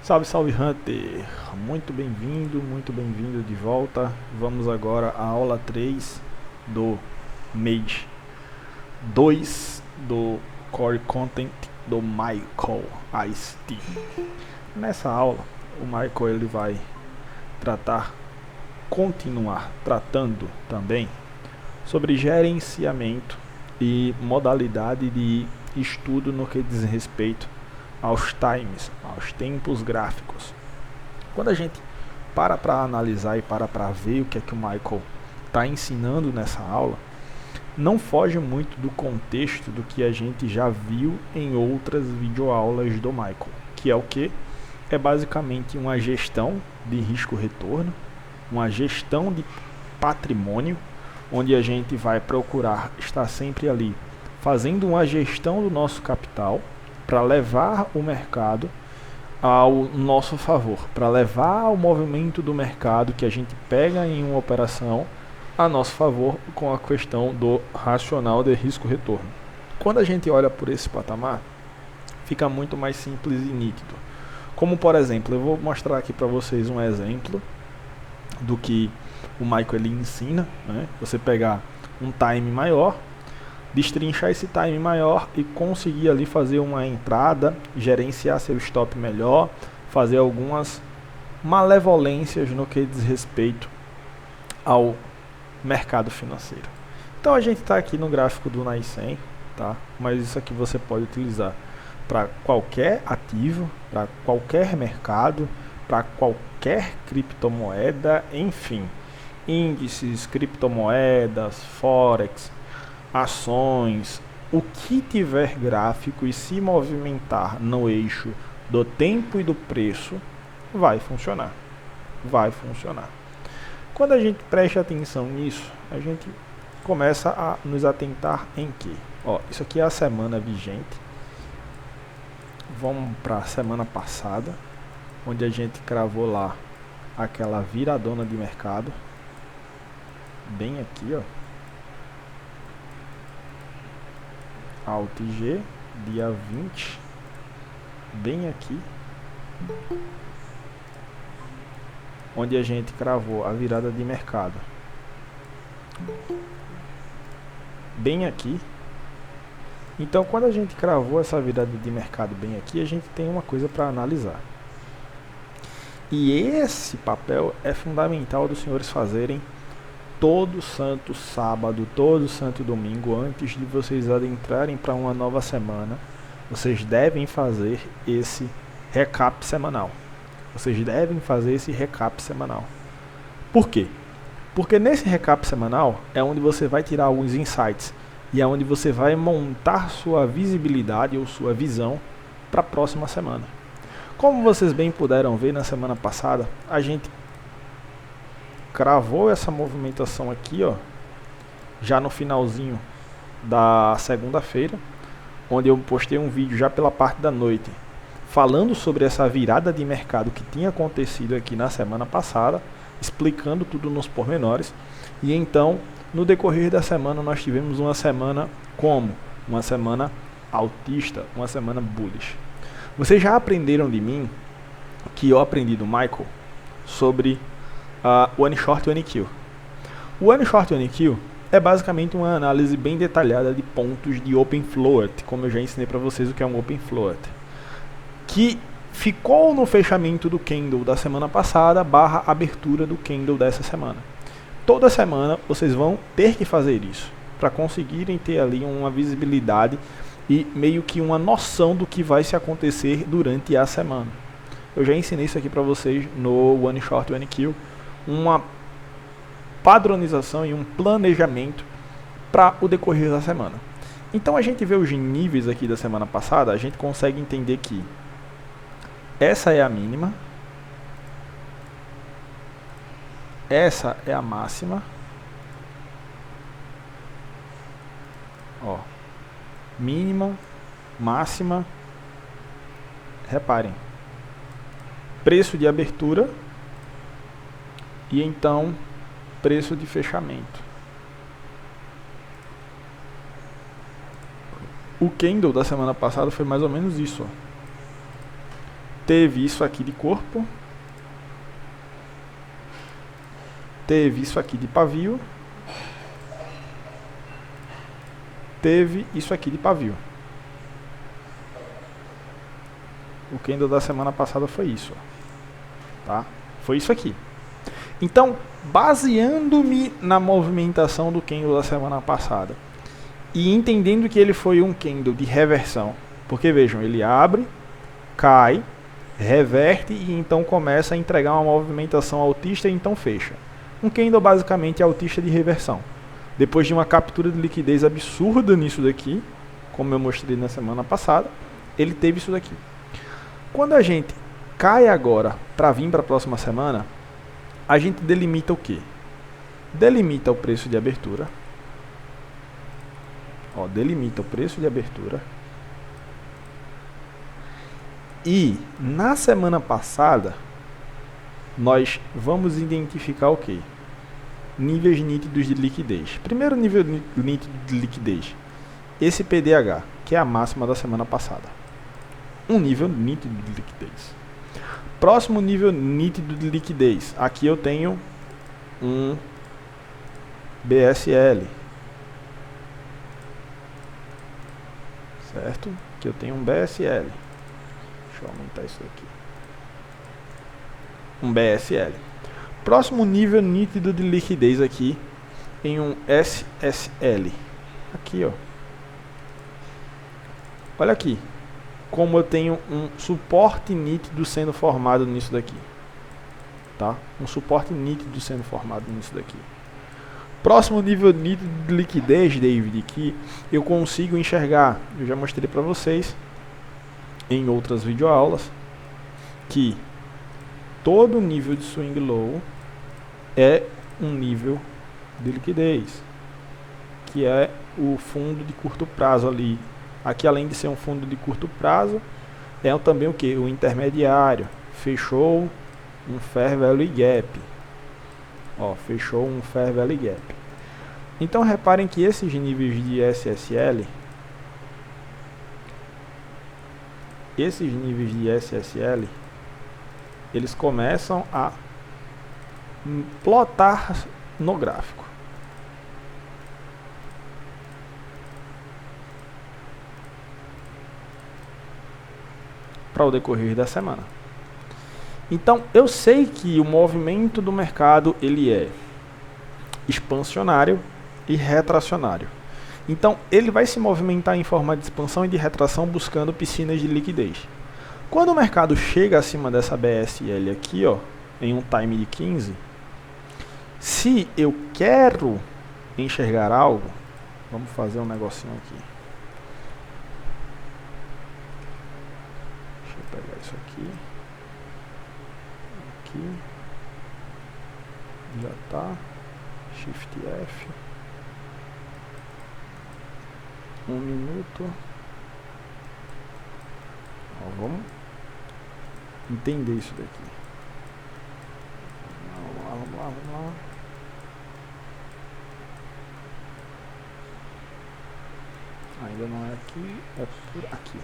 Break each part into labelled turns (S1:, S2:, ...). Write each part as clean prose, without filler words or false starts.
S1: Salve, salve Hunter! Muito bem-vindo de volta. Vamos agora à aula 3 do mês 2 do Core Content do Michael Ice-T. Nessa aula, o Michael ele vai continuar tratando também sobre gerenciamento e modalidade de estudo no que diz respeito aos times, aos tempos gráficos. Quando a gente para analisar e para ver o que é que o Michael está ensinando nessa aula, não foge muito do contexto do que a gente já viu em outras videoaulas do Michael, que é o que? É basicamente uma gestão de risco-retorno, uma gestão de patrimônio, onde a gente vai procurar estar sempre ali fazendo uma gestão do nosso capital para levar o mercado ao nosso favor, para levar o movimento do mercado que a gente pega em uma operação a nosso favor com a questão do racional de risco-retorno. Quando a gente olha por esse patamar, fica muito mais simples e nítido. Como por exemplo, eu vou mostrar aqui para vocês um exemplo do que o Michael ele ensina, né? Você pegar um time maior, destrinchar esse time maior e conseguir ali fazer uma entrada, gerenciar seu stop melhor, fazer algumas malevolências no que diz respeito ao mercado financeiro. Então a gente está aqui no gráfico do Naisen, tá? Mas isso aqui você pode utilizar para qualquer ativo, para qualquer mercado, para qualquer criptomoeda, enfim, índices, criptomoedas, forex, ações, o que tiver gráfico e se movimentar no eixo do tempo e do preço, vai funcionar. Quando a gente presta atenção nisso, a gente começa a nos atentar em que? Isso aqui é a semana vigente. Vamos para a semana passada, onde a gente cravou lá aquela viradona de mercado. Bem aqui, Alt G, dia 20, bem aqui, onde a gente cravou a virada de mercado, bem aqui. Então, quando a gente cravou essa virada de mercado bem aqui, a gente tem uma coisa para analisar. E esse papel é fundamental dos senhores fazerem todo santo sábado, todo santo domingo, antes de vocês adentrarem para uma nova semana. Vocês devem fazer esse recap semanal. Por quê? Porque nesse recap semanal é onde você vai tirar alguns insights e é onde você vai montar sua visibilidade ou sua visão para a próxima semana. Como vocês bem puderam ver na semana passada, a gente cravou essa movimentação aqui, já no finalzinho da segunda-feira, onde eu postei um vídeo já pela parte da noite, falando sobre essa virada de mercado que tinha acontecido aqui na semana passada, explicando tudo nos pormenores. E então, no decorrer da semana, nós tivemos uma semana como? Uma semana altista, uma semana bullish. Vocês já aprenderam de mim, que eu aprendi do Michael, sobre One Short One Kill. O One Short One Kill é basicamente uma análise bem detalhada de pontos de Open Float, como eu já ensinei para vocês o que é um Open Float, que ficou no fechamento do candle da semana passada / abertura do candle dessa semana. Toda semana vocês vão ter que fazer isso para conseguirem ter ali uma visibilidade e meio que uma noção do que vai se acontecer durante a semana. Eu já ensinei isso aqui para vocês no One Short One Kill, uma padronização e um planejamento para o decorrer da semana. Então a gente vê os níveis aqui da semana passada, a gente consegue entender que essa é a mínima, essa é a máxima, mínima, máxima, reparem, preço de abertura e então preço de fechamento. O candle da semana passada foi mais ou menos isso. teve isso aqui de corpo, teve isso aqui de pavio, teve isso aqui de pavio. O candle da semana passada foi isso, tá? Foi isso aqui. Então, baseando-me na movimentação do candle da semana passada e entendendo que ele foi um candle de reversão, porque vejam, ele abre, cai, reverte e então começa a entregar uma movimentação altista e então fecha. Um candle basicamente altista de reversão. Depois de uma captura de liquidez absurda nisso daqui, como eu mostrei na semana passada, ele teve isso daqui. Quando a gente cai agora para vir para a próxima semana, a gente delimita o quê? Delimita o preço de abertura. Ó, delimita o preço de abertura. E na semana passada, nós vamos identificar o quê? Níveis nítidos de liquidez. Primeiro nível nítido de liquidez, esse PDH, que é a máxima da semana passada. Um nível nítido de liquidez. Próximo nível nítido de liquidez. Aqui eu tenho um BSL. Certo? Aqui eu tenho um BSL. Deixa eu aumentar isso aqui. Um BSL. Próximo nível nítido de liquidez aqui em um SSL. Aqui, ó. Olha aqui. Como eu tenho um suporte nítido sendo formado nisso daqui. Tá? Um suporte nítido sendo formado nisso daqui. Próximo nível nítido de liquidez, David, que eu consigo enxergar. Eu já mostrei para vocês em outras videoaulas que todo nível de swing low é um nível de liquidez, que é o fundo de curto prazo ali. Aqui, além de ser um fundo de curto prazo, é também o que? O intermediário. Fechou um Fair Value Gap. Ó, fechou um Fair Value Gap. Então, reparem que esses níveis de SSL, eles começam a plotar no gráfico. Para o decorrer da semana. Então, eu sei que o movimento do mercado ele é expansionário e retracionário. Então, ele vai se movimentar em forma de expansão e de retração buscando piscinas de liquidez. Quando o mercado chega acima dessa BSL aqui, ó, em um time de 15, se eu quero enxergar algo, vamos fazer um negocinho aqui. Deixa eu pegar isso aqui. Aqui. Já tá. Shift F. 1 minuto. Ó, vamos entender isso daqui. Vamos lá. Ainda não é aqui, é por aqui.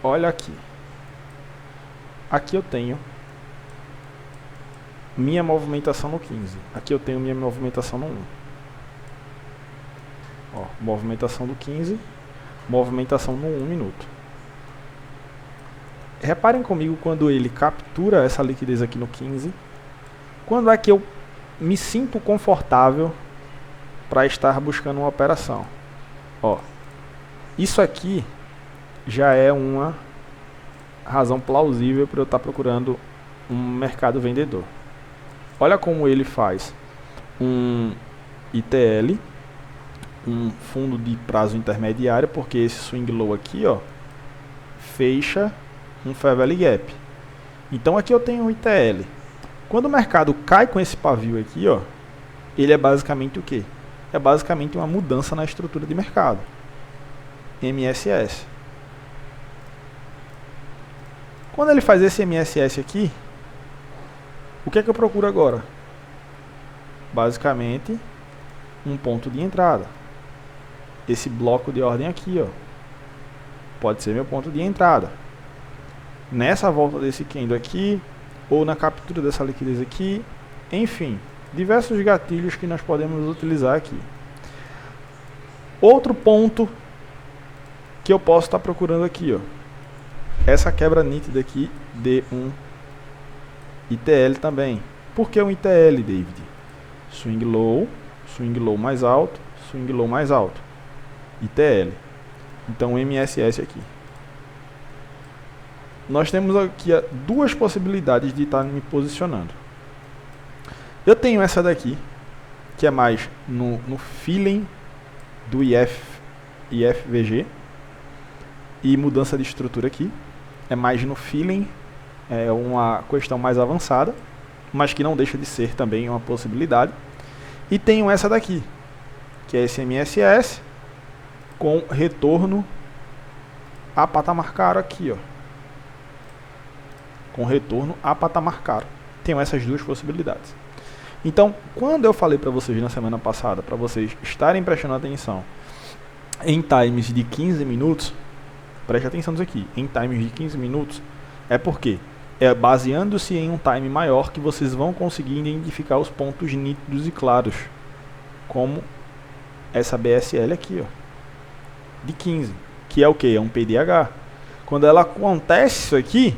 S1: Olha aqui. Aqui eu tenho minha movimentação no 15. Aqui eu tenho minha movimentação no 1. Ó, movimentação do 15, movimentação no 1 minuto. Reparem comigo quando ele captura essa liquidez aqui no 15. Quando é que eu me sinto confortável para estar buscando uma operação? Ó, isso aqui já é uma razão plausível para eu estar procurando um mercado vendedor. Olha como ele faz um ITL, um fundo de prazo intermediário, porque esse swing low aqui, ó, fecha um Fair Value Gap. Então aqui eu tenho um ITL. Quando o mercado cai com esse pavio aqui, ó, ele é basicamente o quê? É basicamente uma mudança na estrutura de mercado. MSS. Quando ele faz esse MSS aqui, o que é que eu procuro agora? Basicamente, um ponto de entrada. Esse bloco de ordem aqui, ó. pode ser meu ponto de entrada. Nessa volta desse candle aqui, ou na captura dessa liquidez aqui, enfim, diversos gatilhos que nós podemos utilizar aqui. Outro ponto que eu posso estar procurando aqui, ó, essa quebra nítida aqui de um ITL também. Por que um ITL, David? Swing low mais alto, swing low mais alto, ITL. Então MSS aqui. Nós temos aqui duas possibilidades de estar me posicionando. Eu tenho essa daqui, que é mais no feeling do IFVG e mudança de estrutura aqui. É mais no feeling, é uma questão mais avançada, mas que não deixa de ser também uma possibilidade. E tenho essa daqui, que é esse MSS com retorno a patamar caro aqui, ó. Com retorno a patamar caro. Tenho essas duas possibilidades. Então, quando eu falei para vocês na semana passada, para vocês estarem prestando atenção em times de 15 minutos, preste atenção nisso aqui, em times de 15 minutos, é porque é baseando-se em um time maior que vocês vão conseguir identificar os pontos nítidos e claros, como essa BSL aqui, ó, de 15, que é o que? É um PDH. Quando ela acontece isso aqui,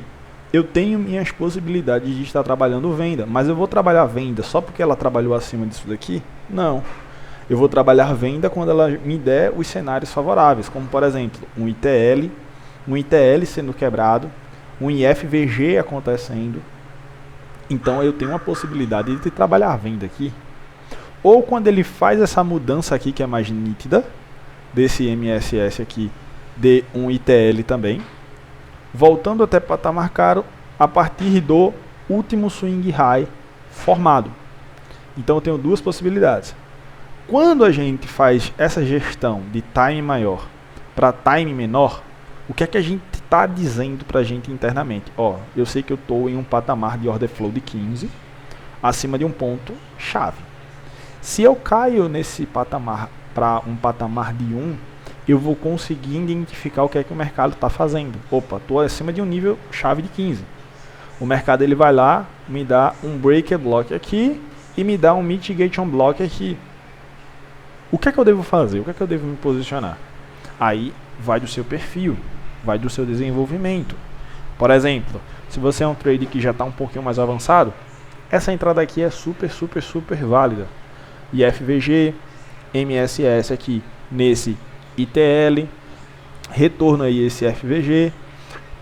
S1: eu tenho minhas possibilidades de estar trabalhando venda, mas eu vou trabalhar venda só porque ela trabalhou acima disso daqui? Não. Eu vou trabalhar venda quando ela me der os cenários favoráveis, como por exemplo, um ITL sendo quebrado, um IFVG acontecendo. Então eu tenho uma possibilidade de trabalhar venda aqui. Ou quando ele faz essa mudança aqui que é mais nítida, desse MSS aqui, de um ITL também, voltando até patamar caro a partir do último swing high formado. Então eu tenho duas possibilidades. Quando a gente faz essa gestão de time maior para time menor, o que é que a gente está dizendo para a gente internamente? Ó, eu sei que eu estou em um patamar de order flow de 15, acima de um ponto chave. Se eu caio nesse patamar para um patamar de 1, eu vou conseguir identificar o que é que o mercado está fazendo. Opa, estou acima de um nível chave de 15. O mercado ele vai lá, me dá um breaker block aqui e me dá um mitigation block aqui. O que é que eu devo fazer? O que é que eu devo me posicionar? Aí vai do seu perfil, vai do seu desenvolvimento. Por exemplo, se você é um trader que já está um pouquinho mais avançado, essa entrada aqui é super válida. IFVG, MSS aqui nesse ITL, retorno aí esse FVG,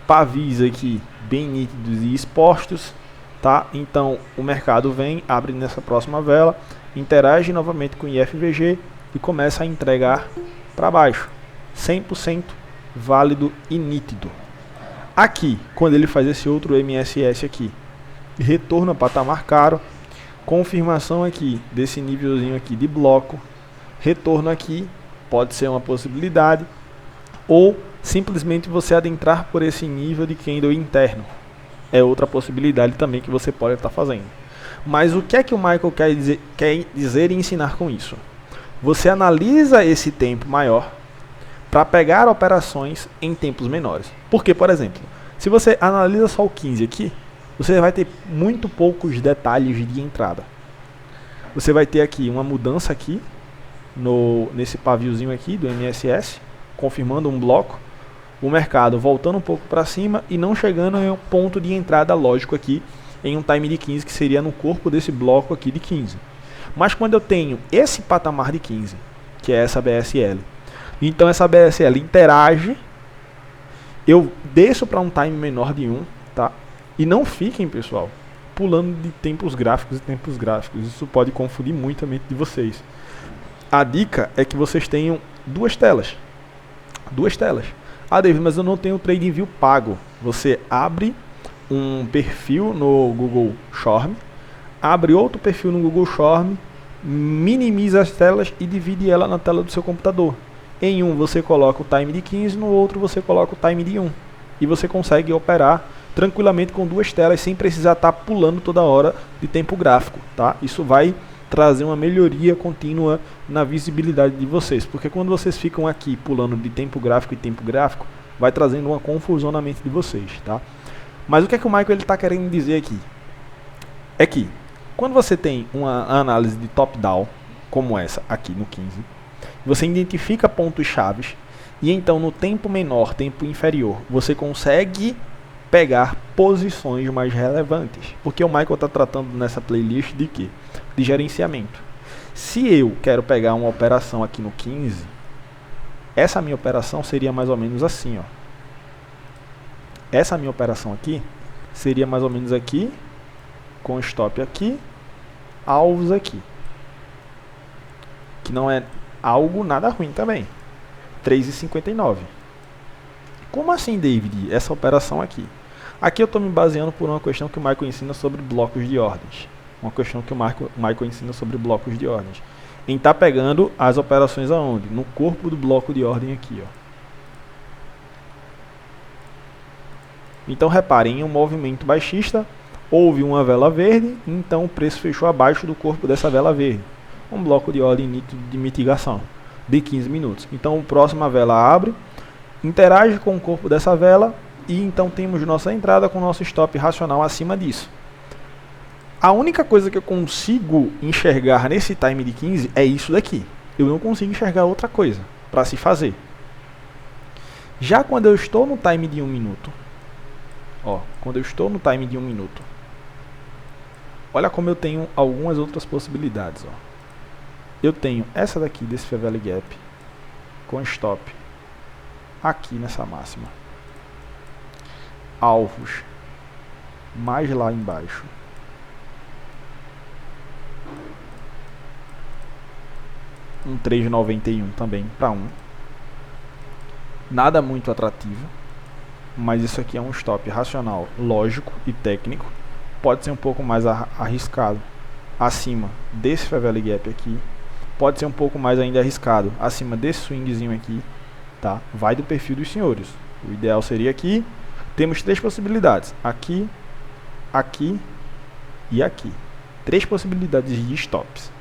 S1: pavis aqui bem nítidos e expostos, tá? Então o mercado vem, abre nessa próxima vela, interage novamente com o IFVG e começa a entregar para baixo, 100% válido e nítido. Aqui, quando ele faz esse outro MSS aqui, retorno a patamar caro, confirmação aqui desse nívelzinho aqui de bloco, retorno aqui, pode ser uma possibilidade, ou simplesmente você adentrar por esse nível de candle interno, é outra possibilidade também que você pode estar fazendo. Mas o que é que o Michael quer dizer e ensinar com isso? Você analisa esse tempo maior para pegar operações em tempos menores. Porque, por exemplo, se você analisa só o 15 aqui, você vai ter muito poucos detalhes de entrada. Você vai ter aqui uma mudança aqui, nesse paviozinho aqui do MSS, confirmando um bloco, o mercado voltando um pouco para cima e não chegando em um ponto de entrada lógico aqui, em um time de 15, que seria no corpo desse bloco aqui de 15. Mas quando eu tenho esse patamar de 15, que é essa BSL, então essa BSL interage, eu desço para um time menor de 1, tá? E não fiquem, pessoal, pulando de tempos gráficos e tempos gráficos, isso pode confundir muito a mente de vocês. A dica é que vocês tenham duas telas. Ah, David, mas eu não tenho TradingView pago. Você abre um perfil no Google Chrome, abre outro perfil no Google Chrome, minimiza as telas e divide ela na tela do seu computador. Em um você coloca o time de 15, no outro você coloca o time de 1. E você consegue operar tranquilamente com duas telas sem precisar estar pulando toda hora de tempo gráfico, tá? Isso vai trazer uma melhoria contínua na visibilidade de vocês, porque quando vocês ficam aqui pulando de tempo gráfico e tempo gráfico, vai trazendo uma confusão na mente de vocês, tá? Mas o que é que o Michael está querendo dizer aqui? É que, quando você tem uma análise de top-down, como essa aqui no 15, você identifica pontos chaves, e então no tempo menor, tempo inferior, você consegue pegar posições mais relevantes. Porque o Michael está tratando nessa playlist de quê? De gerenciamento. Se eu quero pegar uma operação aqui no 15, essa minha operação seria mais ou menos assim, ó. Essa minha operação aqui seria mais ou menos aqui, com stop aqui, alvos aqui. Que não é algo nada ruim também. 3,59. Como assim, David? Essa operação aqui. Aqui eu estou me baseando por uma questão que o Michael ensina sobre blocos de ordens. Uma questão que o Michael ensina sobre blocos de ordens. Em estar pegando as operações aonde? No corpo do bloco de ordem aqui, ó. Então reparem, em um movimento baixista, houve uma vela verde, então o preço fechou abaixo do corpo dessa vela verde. Um bloco de ordem nítido de mitigação de 15 minutos. Então a próxima vela abre, interage com o corpo dessa vela e então temos nossa entrada com nosso stop racional acima disso. A única coisa que eu consigo enxergar nesse time de 15 é isso daqui. Eu não consigo enxergar outra coisa para se fazer. Já quando eu estou no time de 1 minuto, ó, quando eu estou no time de 1 minuto, olha como eu tenho algumas outras possibilidades, ó. Eu tenho essa daqui desse Fair Value Gap com stop aqui nessa máxima, alvos mais lá embaixo, um 3,91 também para 1, nada muito atrativo, mas isso aqui é um stop racional, lógico e técnico. Pode ser um pouco mais arriscado acima desse Fair Value Gap aqui, pode ser um pouco mais ainda arriscado acima desse swingzinho aqui, tá? Vai do perfil dos senhores. O ideal seria aqui. Temos 3 possibilidades, aqui, aqui e aqui. 3 possibilidades de stops.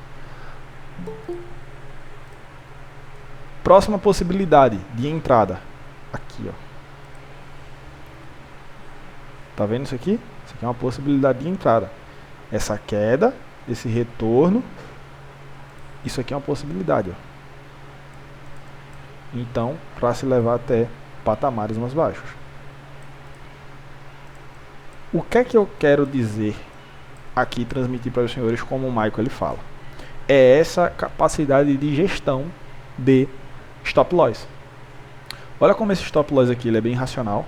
S1: Próxima possibilidade de entrada, aqui, ó. Tá vendo isso aqui? Isso aqui é uma possibilidade de entrada. Essa queda, esse retorno, isso aqui é uma possibilidade, ó. Então, para se levar até patamares mais baixos. O que é que eu quero dizer aqui, transmitir para os senhores, como o Michael ele fala? É essa capacidade de gestão de stop loss. Olha como esse stop loss aqui ele é bem racional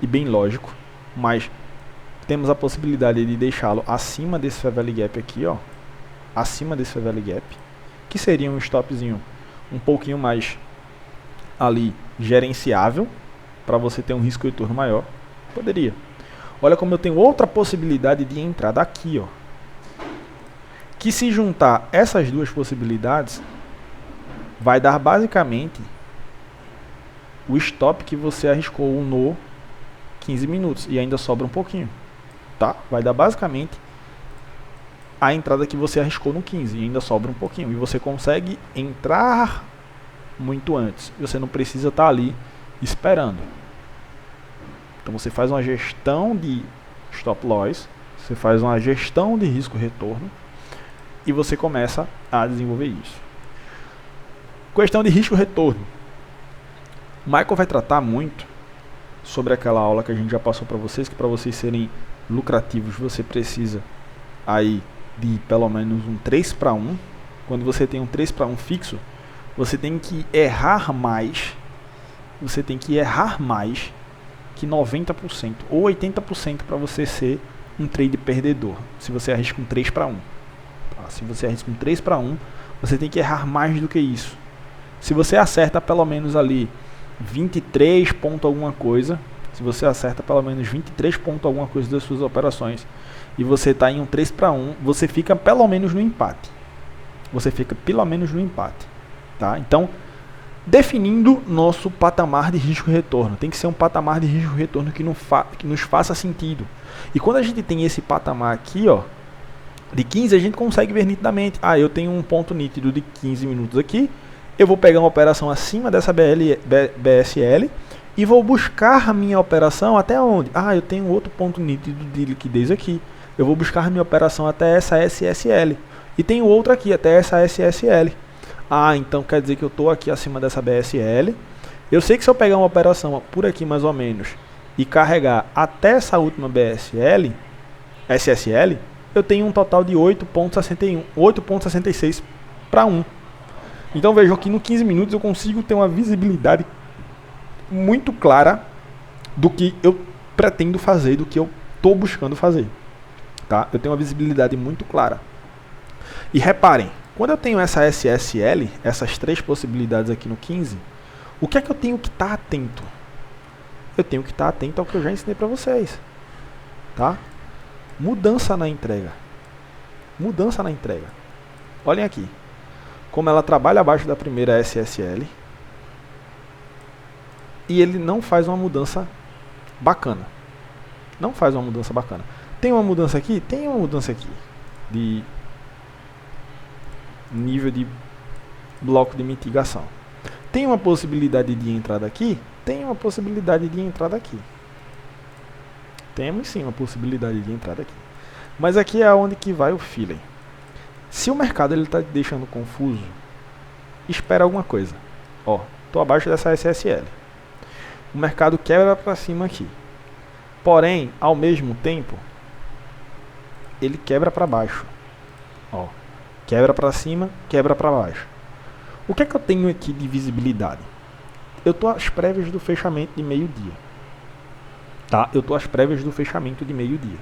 S1: e bem lógico, mas temos a possibilidade de deixá-lo acima desse Fair Value Gap aqui, ó, acima desse Fair Value Gap, que seria um stopzinho um pouquinho mais ali gerenciável, para você ter um risco de retorno maior. Poderia. Olha como eu tenho outra possibilidade de entrada aqui, ó, que se juntar essas duas possibilidades, vai dar basicamente o stop que você arriscou no 15 minutos e ainda sobra um pouquinho, tá? Vai dar basicamente a entrada que você arriscou no 15 e ainda sobra um pouquinho, e você consegue entrar muito antes, você não precisa estar ali esperando. Então você faz uma gestão de stop loss, você faz uma gestão de risco retorno e você começa a desenvolver isso. Questão de risco retorno. Michael vai tratar muito sobre aquela aula que a gente já passou para vocês, que para vocês serem lucrativos você precisa aí de pelo menos um 3:1. Quando você tem um 3:1 fixo, você tem que errar mais. Você tem que errar mais que 90% ou 80% para você ser um trade perdedor. Se você arrisca um 3:1, tá? Se você arrisca um 3:1, você tem que errar mais do que isso. Se você acerta pelo menos ali 23 ponto alguma coisa, se você acerta pelo menos 23 ponto alguma coisa das suas operações e você está em um 3:1, você fica pelo menos no empate. Você fica pelo menos no empate, tá? Então, definindo nosso patamar de risco-retorno, tem que ser um patamar de risco-retorno que nos faça sentido. E quando a gente tem esse patamar aqui, ó, de 15, a gente consegue ver nitidamente. Ah, eu tenho um ponto nítido de 15 minutos aqui, eu vou pegar uma operação acima dessa BSL e vou buscar a minha operação até onde? Ah, eu tenho outro ponto nítido de liquidez aqui. Eu vou buscar a minha operação até essa SSL. E tenho outra aqui, até essa SSL. Ah, então quer dizer que eu estou aqui acima dessa BSL. Eu sei que se eu pegar uma operação por aqui mais ou menos e carregar até essa última BSL, SSL, eu tenho um total de 8.61, 8.66 para 1. Então vejam que no 15 minutos eu consigo ter uma visibilidade muito clara do que eu pretendo fazer, do que eu estou buscando fazer. Tá? Eu tenho uma visibilidade muito clara. E reparem, quando eu tenho essa SSL, essas três possibilidades aqui no 15, o que é que eu tenho que estar atento? Eu tenho que estar atento ao que eu já ensinei para vocês. Tá? Mudança na entrega. Mudança na entrega. Olhem aqui. Como ela trabalha abaixo da primeira SSL. E ele não faz uma mudança bacana. Não faz uma mudança bacana. Tem uma mudança aqui? Tem uma mudança aqui. De nível de bloco de mitigação. Tem uma possibilidade de entrada aqui? Tem uma possibilidade de entrada aqui. Temos sim uma possibilidade de entrada aqui. Mas aqui é onde que vai o feeling. Se o mercado está te deixando confuso, espera alguma coisa. Ó, estou abaixo dessa SSL. O mercado quebra para cima aqui. Porém, ao mesmo tempo, ele quebra para baixo. Ó, quebra para cima, quebra para baixo. O que é que eu tenho aqui de visibilidade? Eu estou às prévias do fechamento de meio-dia. Tá? Eu estou às prévias do fechamento de meio-dia.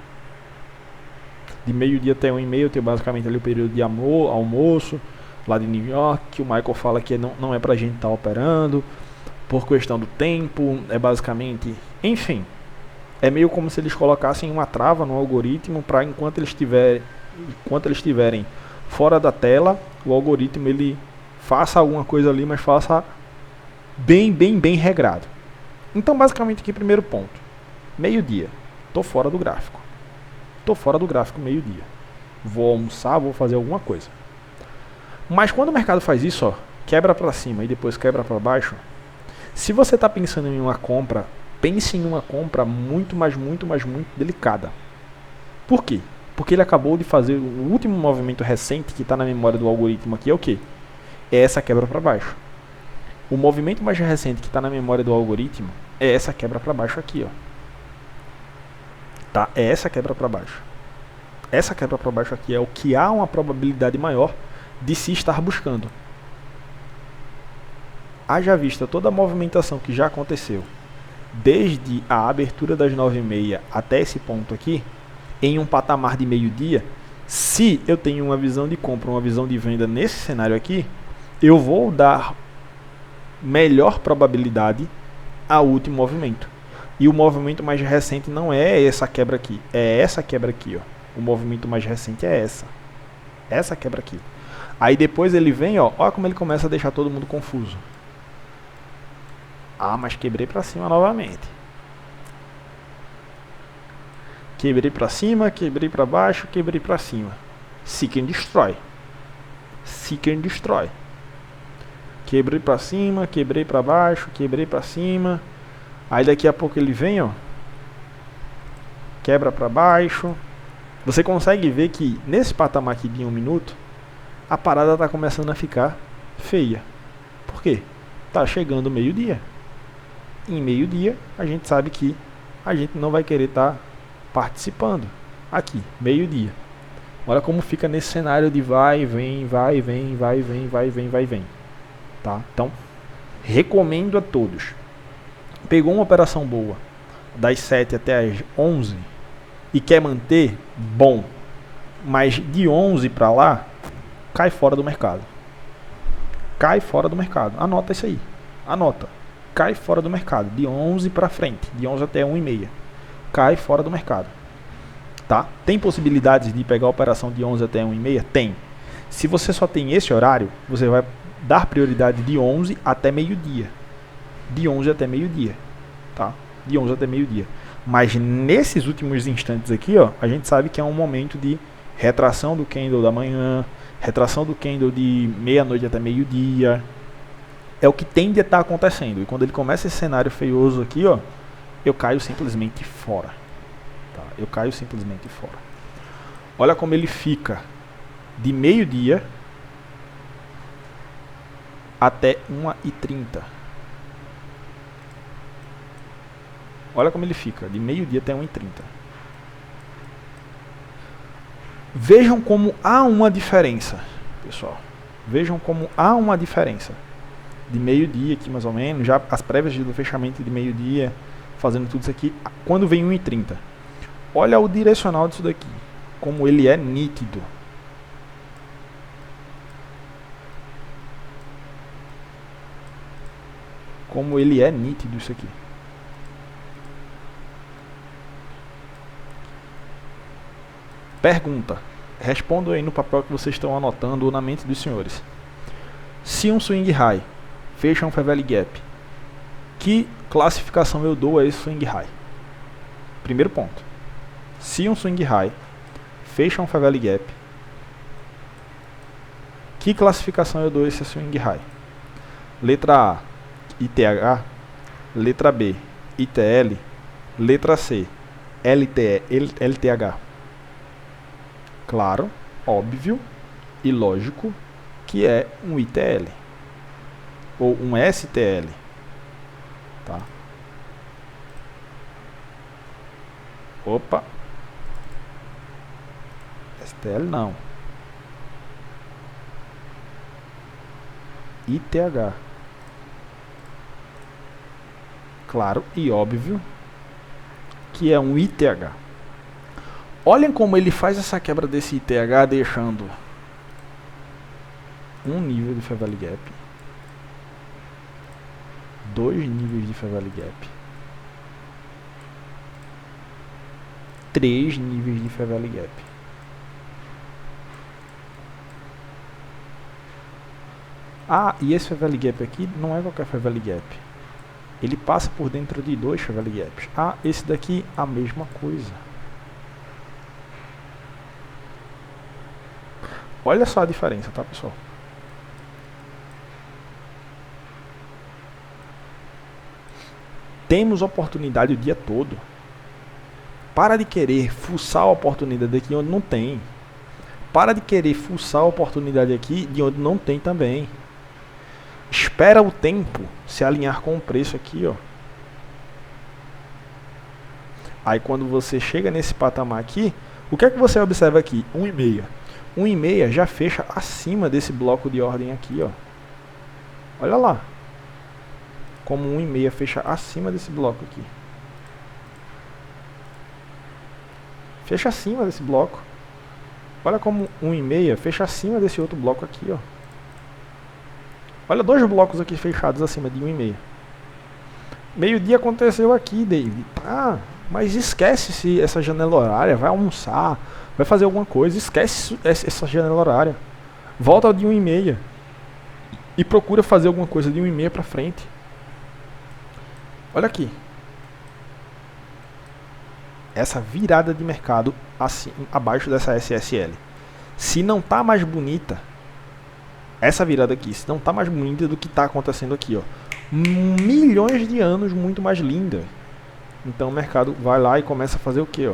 S1: De meio-dia até 1h30 eu tenho basicamente ali o período de almoço, lá de New York, que o Michael fala que não é pra gente estar operando, por questão do tempo, é basicamente... Enfim, é meio como se eles colocassem uma trava no algoritmo para enquanto eles estiverem fora da tela, o algoritmo ele faça alguma coisa ali, mas faça bem regrado. Então basicamente aqui primeiro ponto, meio-dia, tô fora do gráfico. Tô fora do gráfico meio-dia. Vou almoçar, vou fazer alguma coisa. Mas quando o mercado faz isso, ó, quebra para cima e depois quebra para baixo, se você está pensando em uma compra, pense em uma compra muito delicada. Por quê? Porque ele acabou de fazer o último movimento recente que está na memória do algoritmo aqui é o quê? É essa quebra para baixo. O movimento mais recente que está na memória do algoritmo é essa quebra para baixo aqui, ó. Tá? É essa quebra para baixo. Essa quebra para baixo aqui é o que há uma probabilidade maior de se estar buscando. Haja vista toda a movimentação que já aconteceu, desde a abertura das 9h30 até esse ponto aqui, em um patamar de meio-dia, se eu tenho uma visão de compra, uma visão de venda nesse cenário aqui, eu vou dar melhor probabilidade ao último movimento. E o movimento mais recente não é essa quebra aqui, é essa quebra aqui, ó. O movimento mais recente é essa quebra aqui. Aí depois ele vem, ó, olha como ele começa a deixar todo mundo confuso. Ah, mas quebrei para cima novamente. Quebrei para cima, quebrei para baixo, quebrei para cima. Seek and Destroy. Seek and Destroy. Quebrei para cima, quebrei para baixo, quebrei para cima. Aí daqui a pouco ele vem, ó, quebra para baixo. Você consegue ver que nesse patamar aqui de 1 minuto, a parada está começando a ficar feia. Por quê? Tá chegando meio-dia. Em meio-dia, a gente sabe que a gente não vai querer estar participando. Aqui, meio-dia. Olha como fica nesse cenário de vai, vem, vai, vem, vai, vem, vai, vem, vai, vem. Tá? Então, recomendo a todos. Pegou uma operação boa das 7 até as 11 e quer manter, bom, mas de 11 para lá, cai fora do mercado. Cai fora do mercado. Anota isso aí. Anota. Cai fora do mercado. De 11 para frente. De 11 até 1h30. Cai fora do mercado. Tá? Tem possibilidades de pegar a operação de 11 até 1h30? Tem. Se você só tem esse horário, você vai dar prioridade de 11 até meio-dia. De 11 até meio-dia, tá? De 11 até meio-dia. Mas nesses últimos instantes aqui, ó, a gente sabe que é um momento de retração do candle da manhã, retração do candle de meia-noite até meio-dia, É o que tende a estar acontecendo. E quando ele começa esse cenário feioso aqui, ó, eu caio simplesmente fora. Tá? Eu caio simplesmente fora. Olha como ele fica de meio-dia até 1h30. Olha como ele fica, de meio-dia até 1h30. Vejam como há uma diferença, pessoal. Vejam como há uma diferença. De meio-dia aqui, mais ou menos, já as prévias do fechamento de meio-dia, fazendo tudo isso aqui, quando vem 1h30. Olha o direcional disso daqui, como ele é nítido. Como ele é nítido isso aqui. Pergunta. Respondam aí no papel que vocês estão anotando ou na mente dos senhores. Se um swing high fecha um fair value gap, que classificação eu dou a esse swing high? Primeiro ponto. Se um swing high fecha um fair value gap, que classificação eu dou a esse swing high? Letra A, ITH. Letra B, ITL. Letra C, LTH. Claro, óbvio e lógico que é um ITL ou um STL, tá? Opa, STL não, ITH. Claro e óbvio que é um ITH. Olhem como ele faz essa quebra desse ITH, deixando um nível de fair value gap, 2 níveis de fair value gap, 3 níveis de fair value gap. Ah, e esse fair value gap aqui não é qualquer fair value gap. Ele passa por dentro de 2 fair value gaps. Ah, esse daqui a mesma coisa. Olha só a diferença, tá, pessoal? Temos oportunidade o dia todo. Para de querer fuçar a oportunidade aqui onde não tem. Para de querer fuçar a oportunidade aqui de onde não tem também. Espera o tempo se alinhar com o preço aqui, ó. Aí quando você chega nesse patamar aqui, o que é que você observa aqui? 1,5. 1,5 já fecha acima desse bloco de ordem aqui, ó. Olha lá. Como 1,5 fecha acima desse bloco aqui. Fecha acima desse bloco. Olha como 1,5 fecha acima desse outro bloco aqui, ó. Olha 2 blocos aqui fechados acima de 1,5. Meio-dia aconteceu aqui, David. Tá, mas esquece essa janela horária. Vai almoçar, vai fazer alguma coisa. Esquece essa janela horária. Volta ao de 1,5 e procura fazer alguma coisa de 1,5 para frente. Olha aqui. Essa virada de mercado assim, abaixo dessa SSL. Se não tá mais bonita, essa virada aqui, se não tá mais bonita do que tá acontecendo aqui, ó. Milhões de anos muito mais linda. Então o mercado vai lá e começa a fazer o que, ó?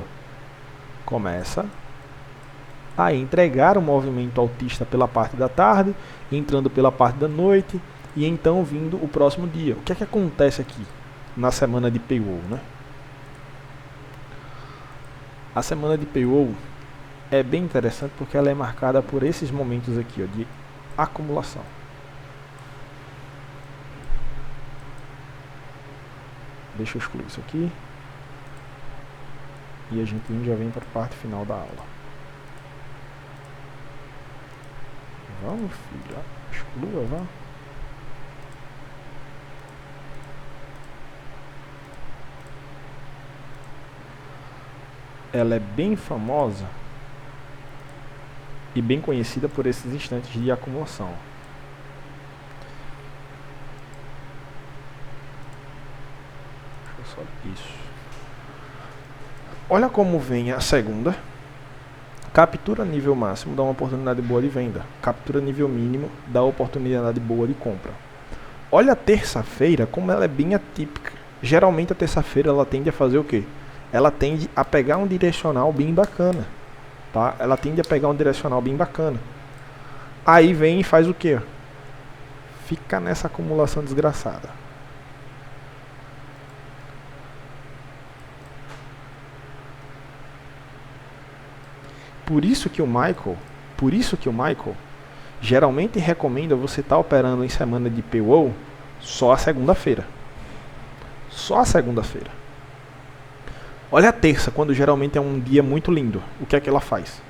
S1: Começa a entregar o movimento altista pela parte da tarde, entrando pela parte da noite e então vindo o próximo dia. O que é que acontece aqui na semana de paywall, né? A semana de paywall é bem interessante porque ela é marcada por esses momentos aqui, ó, de acumulação. Deixa eu excluir isso aqui. E a gente já vem para a parte final da aula. Vamos, filha. Exclua, vá. Ela é bem famosa e bem conhecida por esses instantes de acumulação. Deixa eu só isso. Olha como vem a segunda. Captura nível máximo, dá uma oportunidade boa de venda. Captura nível mínimo, dá oportunidade boa de compra. Olha a terça-feira como ela é bem atípica. Geralmente a terça-feira ela tende a fazer o quê? Ela tende a pegar um direcional bem bacana, tá? Ela tende a pegar um direcional bem bacana. Aí vem e faz o quê? Fica nessa acumulação desgraçada. Por isso que o Michael geralmente recomenda você estar operando em semana de PO só a segunda-feira. Só a segunda-feira. Olha a terça, quando geralmente é um dia muito lindo. O que é que ela faz?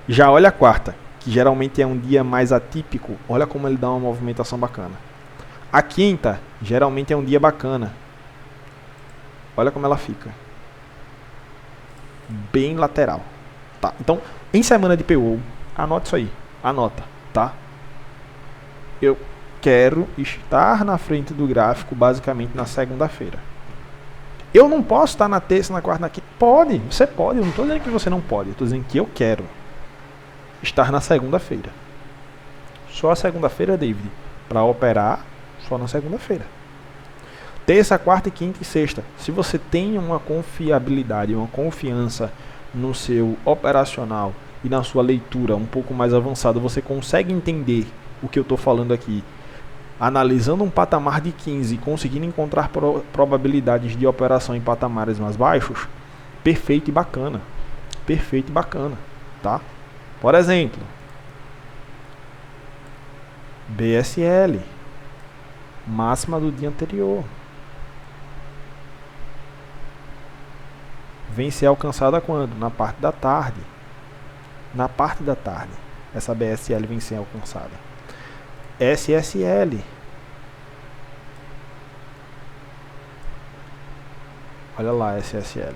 S1: Já olha a quarta, que geralmente é um dia mais atípico. Olha como ele dá uma movimentação bacana. A quinta, geralmente é um dia bacana. Olha como ela fica. Bem lateral. Tá? Então, em semana de PO, anota isso aí. Anota, tá? Eu quero estar na frente do gráfico basicamente na segunda-feira. Eu não posso estar na terça, na quarta, na quinta. Pode, você pode. Eu não estou dizendo que você não pode. Eu estou dizendo que eu quero estar na segunda-feira. Só a segunda-feira, David. Para operar, só na segunda-feira. Terça, quarta, quinta e sexta. Se você tem uma confiabilidade, uma confiança no seu operacional e na sua leitura um pouco mais avançada, você consegue entender o que eu estou falando aqui. Analisando um patamar de 15 e conseguindo encontrar probabilidades de operação em patamares mais baixos, perfeito e bacana. Perfeito e bacana, tá? Por exemplo, BSL, máxima do dia anterior. Vem ser alcançada quando? Na parte da tarde. Na parte da tarde, essa BSL vem ser alcançada. SSL. Olha lá, SSL.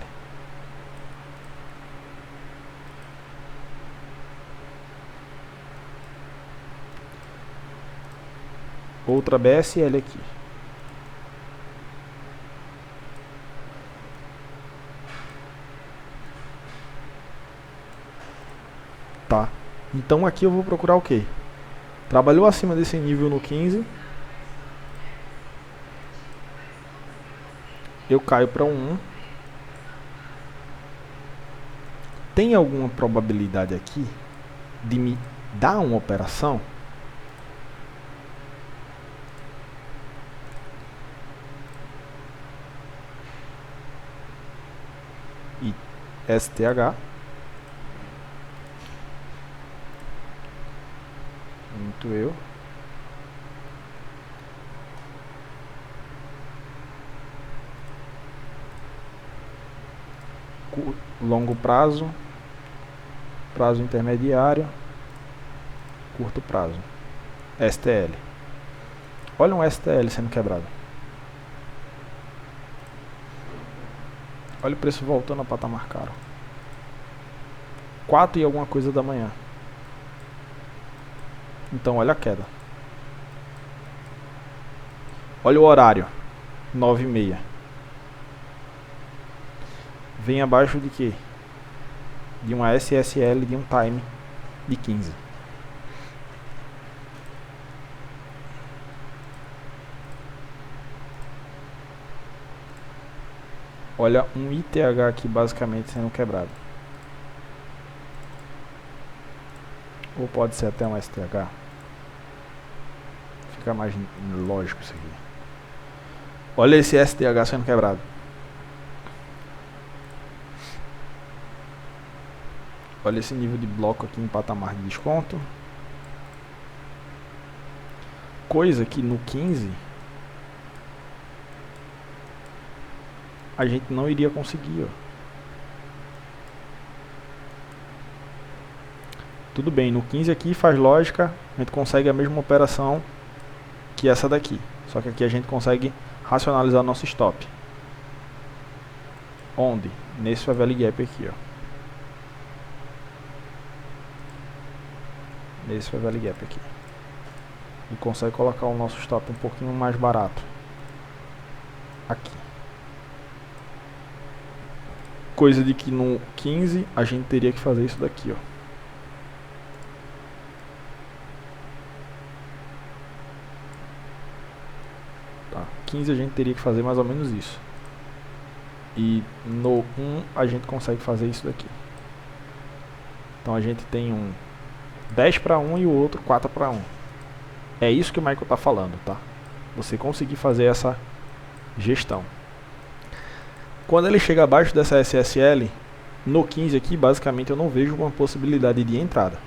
S1: Outra BSL aqui. Tá. Então aqui eu vou procurar o quê? Trabalhou acima desse nível no 15. Eu caio para um 1. Tem alguma probabilidade aqui de me dar uma operação? E STH. Muito eu. Longo prazo, prazo intermediário, curto prazo. STL. Olha um STL sendo quebrado. Olha o preço voltando a patamar caro. 4 e alguma coisa da manhã. Então olha a queda. Olha o horário. 9h30. Vem abaixo de quê? De uma SSL de um time de 15. Olha um ITH aqui basicamente sendo quebrado. Ou pode ser até um STH. Fica mais lógico isso aqui. Olha esse STH sendo quebrado. Olha esse nível de bloco aqui em patamar de desconto. Coisa que no 15 a gente não iria conseguir, ó. Tudo bem, no 15 aqui faz lógica, a gente consegue a mesma operação que essa daqui. Só que aqui a gente consegue racionalizar nosso stop. Onde? Nesse Fairvalue Gap aqui, ó. Nesse Fairvalue Gap aqui. E consegue colocar o nosso stop um pouquinho mais barato. Aqui. Coisa de que no 15 a gente teria que fazer isso daqui, ó. 15 a gente teria que fazer mais ou menos isso. E no 1 a gente consegue fazer isso daqui. Então a gente tem um 10 para 1 e o outro 4 para 1. É isso que o Michael está falando, tá? Você conseguir fazer essa gestão. Quando ele chega abaixo dessa SSL, no 15 aqui, basicamente eu não vejo uma possibilidade de entrada.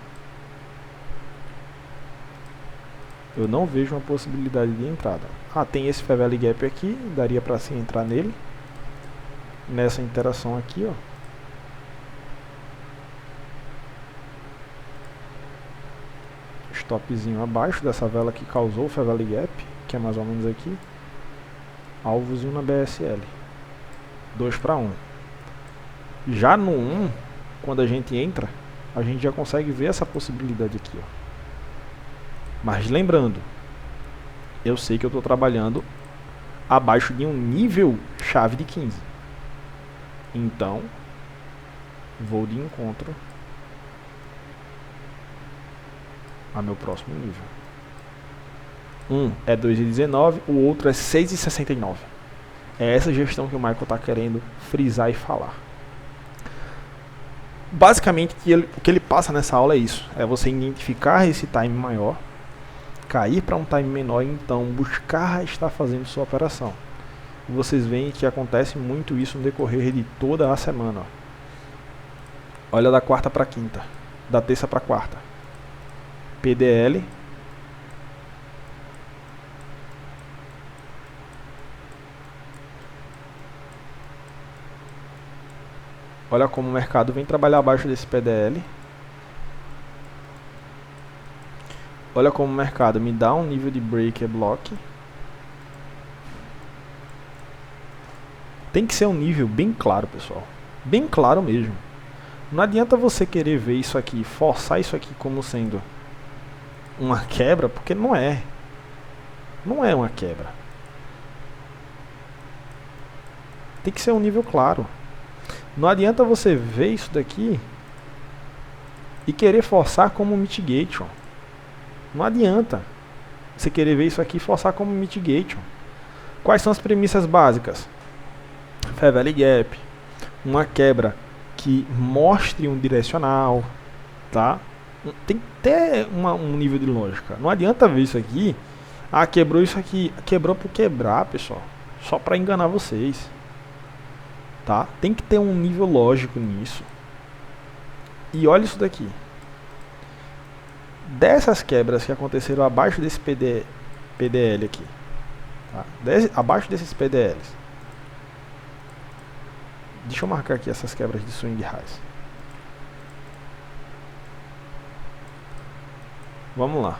S1: Eu não vejo uma possibilidade de entrada. Ah, tem esse Fair Valley Gap aqui, daria para sim entrar nele. Nessa interação aqui, ó. Stopzinho abaixo dessa vela que causou o Fair Valley Gap, que é mais ou menos aqui. Alvozinho na BSL. 2 para 1. Já no 1, quando a gente entra, a gente já consegue ver essa possibilidade aqui, ó. Mas lembrando, eu sei que eu estou trabalhando abaixo de um nível chave de 15. Então, vou de encontro a meu próximo nível. Um é 2,19, o outro é 6,69. É essa gestão que o Michael está querendo frisar e falar. Basicamente, o que ele passa nessa aula é isso. É você identificar esse time maior, cair para um time menor e então buscar estar fazendo sua operação. E vocês veem que acontece muito isso no decorrer de toda a semana. Olha da quarta para quinta, da terça para quarta. PDL. Olha como o mercado vem trabalhar abaixo desse PDL. Olha como o mercado me dá um nível de break e block. Tem que ser um nível bem claro, pessoal. Bem claro mesmo. Não adianta você querer ver isso aqui, forçar isso aqui como sendo uma quebra, porque não é. Não é uma quebra. Tem que ser um nível claro. Não adianta você ver isso daqui e querer forçar como mitigation. Não adianta você querer ver isso aqui e forçar como mitigation. Quais são as premissas básicas? Fair Valley Gap, uma quebra que mostre um direcional, tá? Tem que ter um nível de lógica. Não adianta ver isso aqui. Ah, quebrou isso aqui. Quebrou por quebrar, pessoal. Só para enganar vocês. Tá? Tem que ter um nível lógico nisso. E olha isso daqui. Dessas quebras que aconteceram abaixo desse PDL aqui, tá? Abaixo desses PDLs. Deixa eu marcar aqui essas quebras de swing highs. Vamos lá.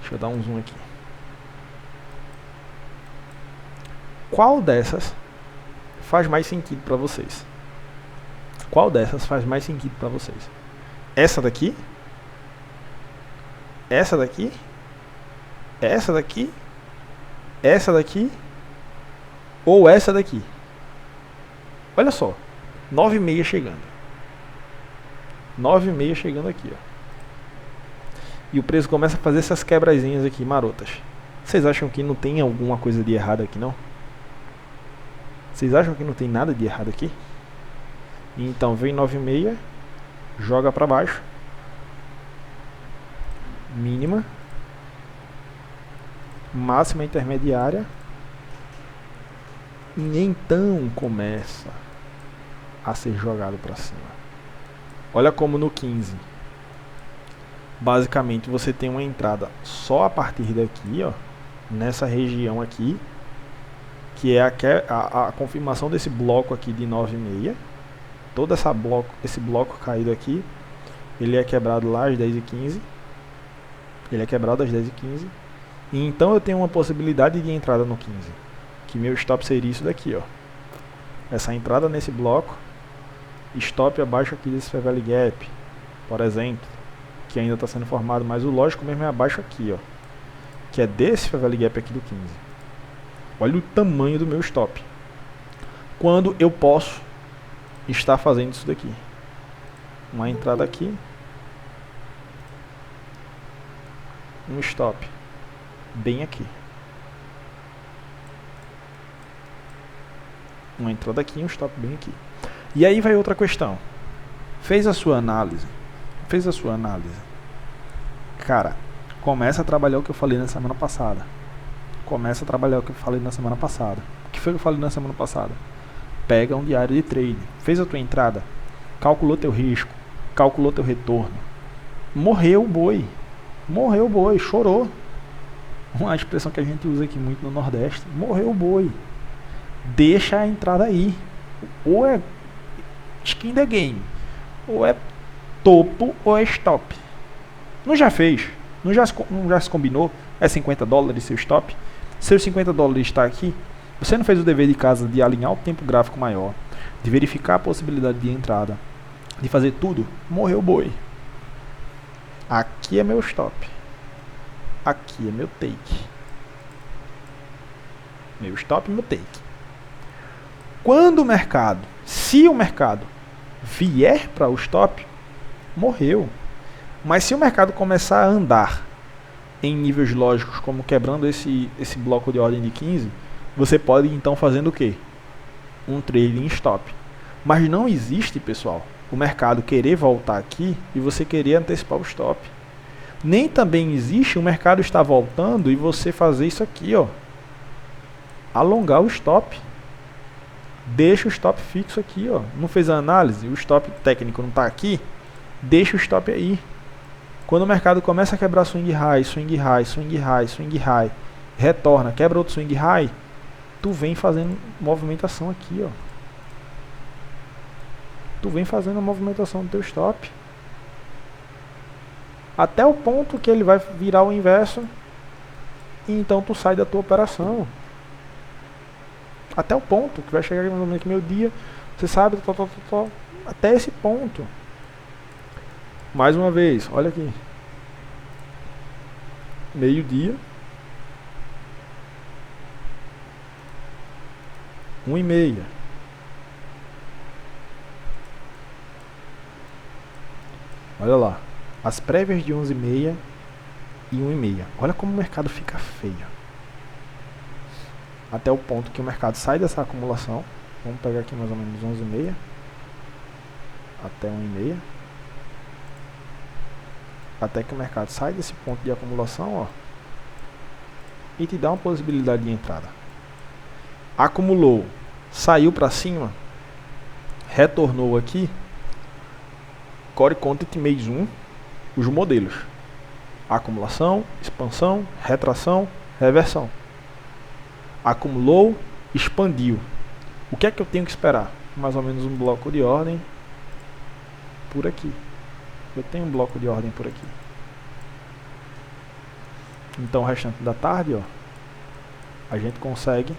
S1: Deixa eu dar um zoom aqui. Qual dessas faz mais sentido para vocês? Qual dessas faz mais sentido para vocês? Essa daqui? Essa daqui? Essa daqui? Essa daqui? Ou essa daqui? Olha só. 9,6 chegando. 9,6 chegando aqui, ó. E o preço começa a fazer essas quebrazinhas aqui, marotas. Vocês acham que não tem alguma coisa de errado aqui, não? Vocês acham que não tem nada de errado aqui? Então vem 9,6, joga para baixo, mínima, máxima intermediária, e então começa a ser jogado para cima. Olha como no 15, basicamente você tem uma entrada só a partir daqui, ó, nessa região aqui, que é a confirmação desse bloco aqui de 9,6. Todo esse bloco caído aqui, ele é quebrado lá às 10h15. Ele é quebrado às 10h15. E então eu tenho uma possibilidade de entrada no 15. Que meu stop seria isso daqui, ó. Essa entrada nesse bloco. Stop abaixo aqui desse Fair Valley Gap, por exemplo. Que ainda está sendo formado, mas o lógico mesmo é abaixo aqui, ó. Que é desse Fair Valley Gap aqui do 15. Olha o tamanho do meu stop. Quando eu posso estar fazendo isso daqui. Uma entrada aqui. um stop bem aqui. Uma entrada aqui e um stop bem aqui. E aí vai outra questão. Fez a sua análise. Cara, começa a trabalhar o que eu falei na semana passada. O que foi que eu falei na semana passada? Pega um diário de trade. Fez a tua entrada. Calculou teu risco. Calculou teu retorno. Morreu o boi. Chorou. Uma expressão que a gente usa aqui muito no Nordeste. Morreu o boi. Deixa a entrada aí. Ou é skin the game. Ou é topo ou é stop. Não já fez? Não já se combinou? É $50 seu stop? Seus $50 está aqui. Você não fez o dever de casa de alinhar o tempo gráfico maior, de verificar a possibilidade de entrada, de fazer tudo? Morreu o boi. Aqui é meu stop. Aqui é meu take. Meu stop e meu take. Quando o mercado, se o mercado vier para o stop, morreu. Mas se o mercado começar a andar em níveis lógicos, como quebrando esse bloco de ordem de 15, você pode então fazendo o quê? Um trade em stop. Mas não existe, pessoal, o mercado querer voltar aqui e você querer antecipar o stop. Nem também existe o mercado estar voltando e você fazer isso aqui, ó. Alongar o stop. Deixa o stop fixo aqui, ó. Não fez a análise, o stop técnico não está aqui, deixa o stop aí. Quando o mercado começa a quebrar swing high, retorna, quebra outro swing high, tu vem fazendo movimentação aqui, ó. Tu vem fazendo a movimentação do teu stop. Até o ponto que ele vai virar o inverso e então tu sai da tua operação. Até o ponto que vai chegar mais ou menos aqui meio-dia, você sabe, até esse ponto. Mais uma vez, olha aqui. Meio-dia. 1h30. Olha lá. As prévias de 11h30 e 1h30. Olha como o mercado fica feio. Até o ponto que o mercado sai dessa acumulação. Vamos pegar aqui mais ou menos 11h30 até 1h30. Até que o mercado sai desse ponto de acumulação, ó, e te dá uma possibilidade de entrada. Acumulou, saiu para cima, retornou aqui. Core Content mês 1, os modelos: acumulação, expansão, retração, reversão. Acumulou, expandiu. O que é que eu tenho que esperar? Mais ou menos um bloco de ordem por aqui. Eu tenho um bloco de ordem por aqui. Então o restante da tarde, ó, a gente consegue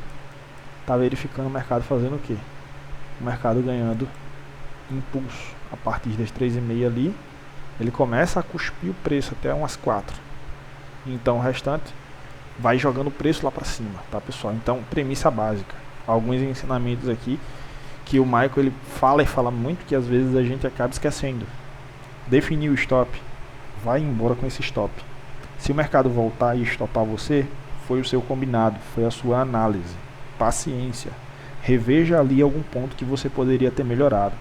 S1: tá verificando o mercado fazendo o quê? O mercado ganhando impulso. A partir das 3h30 ali, ele começa a cuspir o preço até umas 4. Então o restante vai jogando o preço lá para cima, tá, pessoal? Então, premissa básica. Alguns ensinamentos aqui que o Michael ele fala muito, que às vezes a gente acaba esquecendo. Definir o stop, vai embora com esse stop. Se o mercado voltar e stopar você, foi o seu combinado, foi a sua análise. Paciência. Reveja ali algum ponto que você poderia ter melhorado.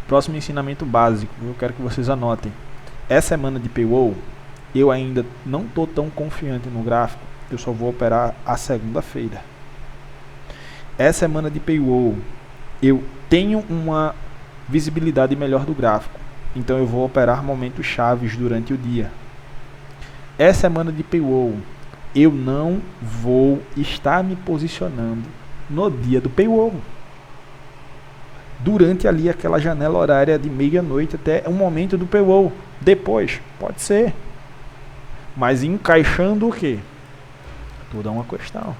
S1: Próximo ensinamento básico, eu quero que vocês anotem. Essa semana de paywall, eu ainda não estou tão confiante no gráfico, eu só vou operar a segunda-feira. Essa semana de paywall, eu tenho uma visibilidade melhor do gráfico, então eu vou operar momentos chaves durante o dia. Essa semana de paywall, eu não vou estar me posicionando no dia do paywall. Durante ali aquela janela horária de meia-noite até o momento do paywall. Depois, pode ser. Mas encaixando o quê? Toda uma questão.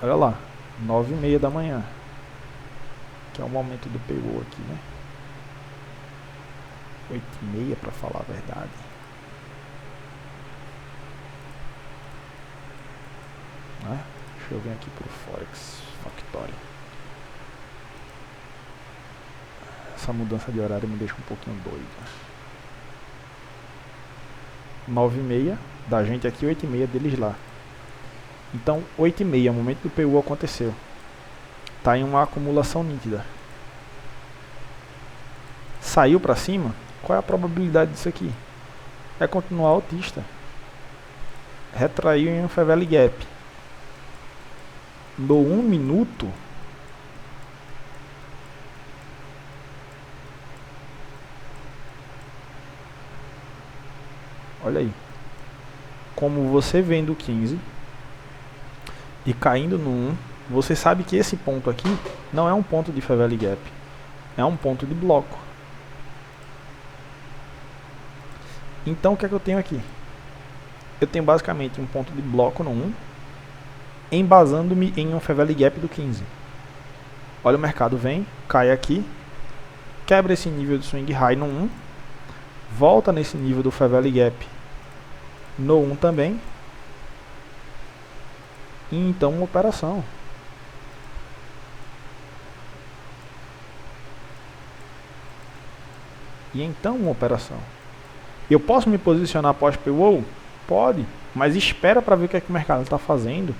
S1: Olha lá, 9h30 da manhã. Que é o momento do paywall aqui, né? 8h30 para falar a verdade. Né? Deixa eu vir aqui pro Forex Factory. Essa mudança de horário me deixa um pouquinho doido. 9,6 da gente aqui, 8,6 deles lá. Então 8,6, o momento do PU aconteceu. Está em uma acumulação nítida. Saiu para cima, qual é a probabilidade disso aqui? É continuar autista. Retraiu em um Fair Value Gap. No 1 minuto, olha aí, como você vendo o 15 e caindo no 1, você sabe que esse ponto aqui não é um ponto de Fair Value Gap, é um ponto de bloco. Então o que é que eu tenho aqui? Eu tenho basicamente um ponto de bloco no 1, embasando-me em um Fair Value Gap do 15. Olha, o mercado vem, cai aqui, quebra esse nível de swing high no 1, volta nesse nível do Fair Value Gap no 1 também, e então uma operação. Eu posso me posicionar após PO? Pode, mas espera para ver o que é que o mercado está fazendo.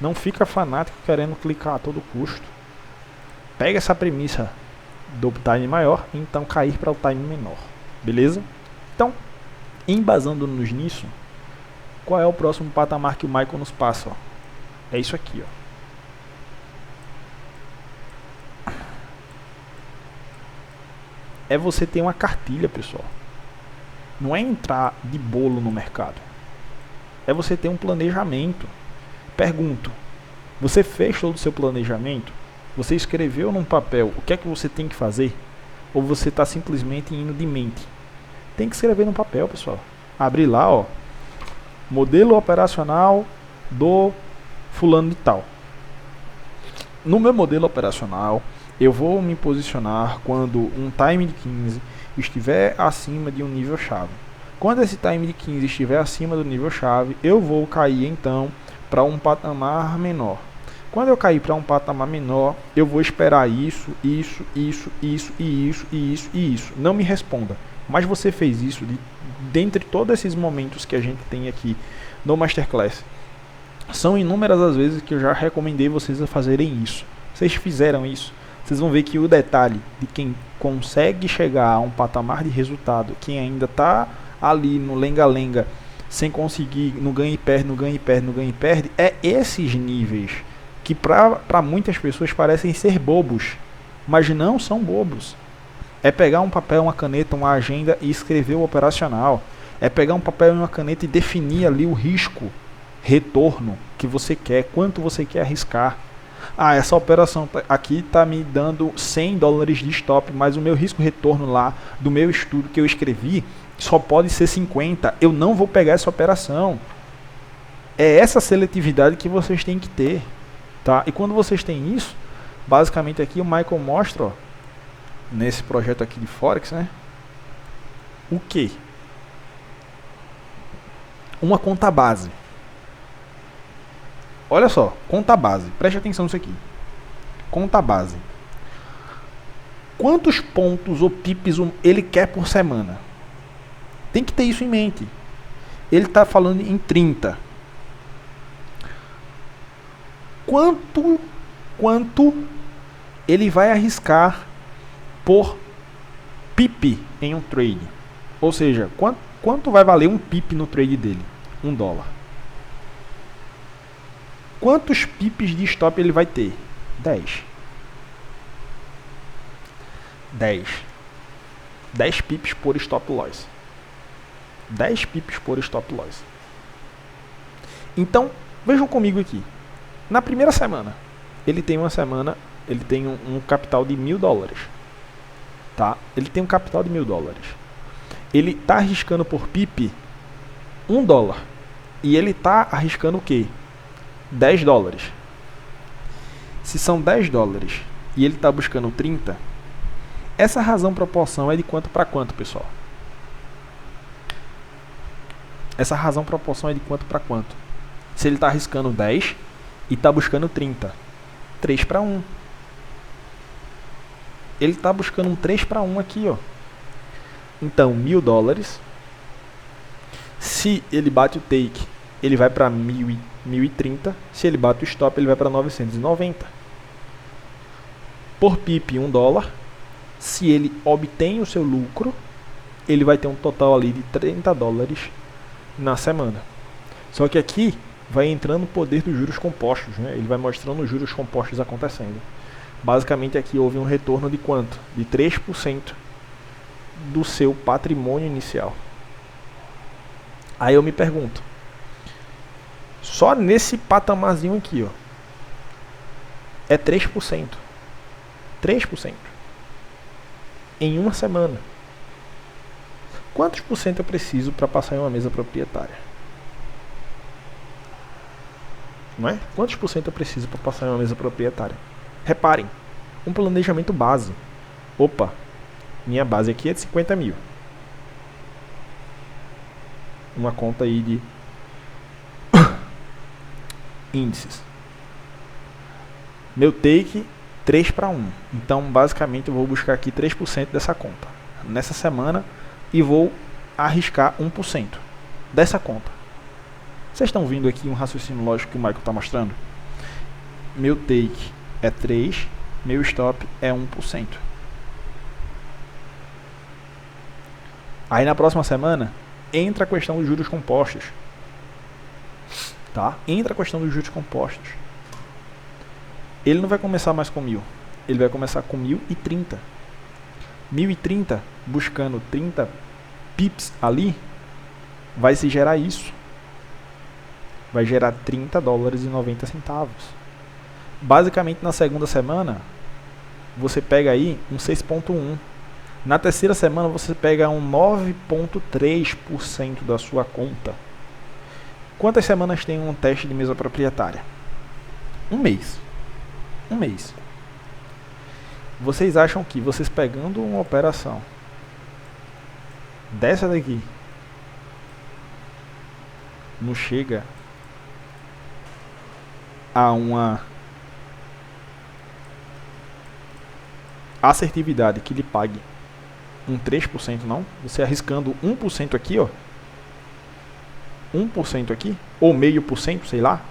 S1: Não fica fanático querendo clicar a todo custo. Pega essa premissa do time maior e então cair para o time menor. Beleza? Então, embasando-nos nisso, qual é o próximo patamar que o Michael nos passa? Ó? É isso aqui. Ó. É você ter uma cartilha, pessoal. Não é entrar de bolo no mercado. É você ter um planejamento. Pergunto, você fez todo o seu planejamento? Você escreveu num papel o que é que você tem que fazer? Ou você está simplesmente indo de mente? Tem que escrever no papel, pessoal. Abrir lá, ó, modelo operacional do fulano de tal. No meu modelo operacional, eu vou me posicionar quando um time de 15 estiver acima de um nível chave. Quando esse time de 15 estiver acima do nível chave, eu vou cair então para um patamar menor. Quando eu cair para um patamar menor, eu vou esperar isso. Não me responda. Mas você fez isso dentre todos esses momentos que a gente tem aqui no Masterclass. São inúmeras as vezes que eu já recomendei vocês a fazerem isso. Vocês fizeram isso. Vocês vão ver que o detalhe de quem consegue chegar a um patamar de resultado, quem ainda está ali no lenga-lenga, sem conseguir, no ganha e perde, é esses níveis que para muitas pessoas parecem ser bobos, mas não são bobos. É pegar um papel, uma caneta, uma agenda e escrever o operacional. É pegar um papel e uma caneta e definir ali o risco, retorno que você quer, quanto você quer arriscar. Ah, essa operação aqui está me dando $100 de stop, mas o meu risco retorno lá do meu estudo que eu escrevi só pode ser 50. Eu não vou pegar essa operação. É essa seletividade que vocês têm que ter, tá? E quando vocês têm isso, basicamente aqui o Michael mostra, ó, nesse projeto aqui de Forex, né? O que? Uma conta base. Olha só, conta base. Preste atenção nisso aqui. Conta base. Quantos pontos ou pips ele quer por semana? Tem que ter isso em mente. Ele está falando em 30. Quanto ele vai arriscar por pip em um trade? Ou seja, quanto vai valer um pip no trade dele? $1. Quantos pips de stop ele vai ter? 10. 10 pips por stop loss. 10 pips por stop loss. Então, vejam comigo aqui. Na primeira semana, ele tem um capital de $1.000. Tá? Ele tem um capital de $1.000. Ele está arriscando por pip $1. E ele está arriscando o quê? $10. Se são $10 e ele está buscando 30, essa razão proporção é de quanto para quanto, pessoal? Essa razão proporção é de quanto para quanto? Se ele está arriscando 10 e está buscando 30, 3 para 1. Ele está buscando um 3 para 1 aqui, ó. Então, $1.000 Se ele bate o take, ele vai para 1030. Se ele bate o stop, ele vai para 990. Por pip, $1. Se ele obtém o seu lucro, ele vai ter um total ali de $30 na semana. Só que aqui vai entrando o poder dos juros compostos, né? Ele vai mostrando os juros compostos acontecendo. Basicamente aqui houve um retorno de quanto? De 3% do seu patrimônio inicial. Aí eu me pergunto, só nesse patamarzinho aqui, ó, é 3%. 3%. Em uma semana. Quantos por cento eu preciso para passar em uma mesa proprietária? Não é? Quantos por cento eu preciso para passar em uma mesa proprietária? Reparem, um planejamento base. Opa, minha base aqui é de 50 mil. Uma conta aí de índices. Meu take 3/1. Então basicamente eu vou buscar aqui 3% dessa conta nessa semana e vou arriscar 1% dessa conta. Vocês estão vendo aqui um raciocínio lógico que o Michael está mostrando? Meu take é 3, meu stop é 1%. Aí na próxima semana entra a questão dos juros compostos. Tá? Entra a questão dos juros compostos. Ele não vai começar mais com 1000. Ele vai começar com 1030. 1030, buscando 30 pips ali, vai se gerar isso. Vai gerar $30,90. Basicamente na segunda semana, você pega aí um 6,1. Na terceira semana você pega um 9,3% da sua conta. Quantas semanas tem um teste de mesa proprietária? Um mês. Um mês. Vocês acham que vocês pegando uma operação dessa daqui não chega a uma assertividade que lhe pague um 3%, não? Você arriscando 1% aqui, ó. 1% aqui, ou 0,5%, sei lá.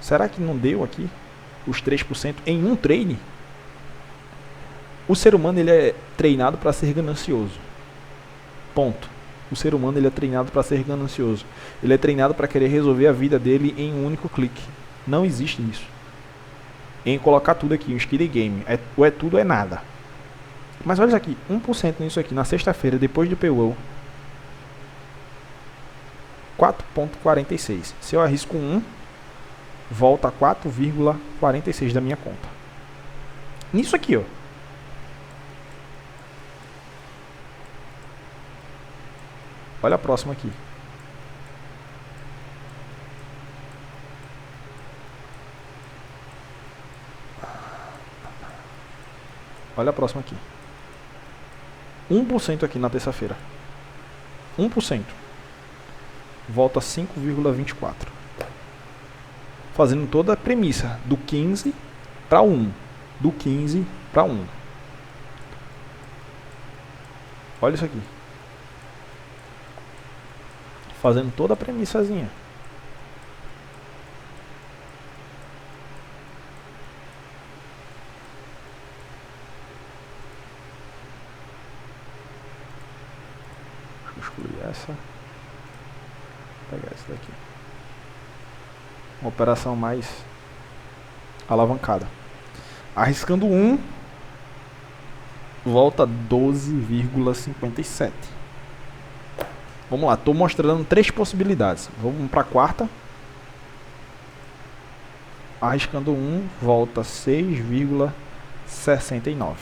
S1: Será que não deu aqui os 3% em um trade? O ser humano ele é treinado para ser ganancioso. Ponto. O ser humano ele é treinado para ser ganancioso. Ele é treinado para querer resolver a vida dele em um único clique. Não existe isso. Em colocar tudo aqui, um skill game. Ou é tudo ou é nada. Mas olha isso aqui, 1% nisso aqui, na sexta-feira, depois do paywall. 4,46. Se eu arrisco 1, volta a 4,46 da minha conta. Nisso aqui, ó. Olha a próxima aqui. Olha a próxima aqui. 1% aqui na terça-feira. 1%. Volta 5,24. Fazendo toda a premissa do 15 para 1. Do 15 para 1. Olha isso aqui. Fazendo toda a premissazinha. Deixa eu excluir essa. Vou pegar essa daqui. Uma operação mais alavancada. Arriscando 1, volta 12,57. Vamos lá, estou mostrando 3 possibilidades. Vamos para a quarta. Arriscando 1, volta 6,69.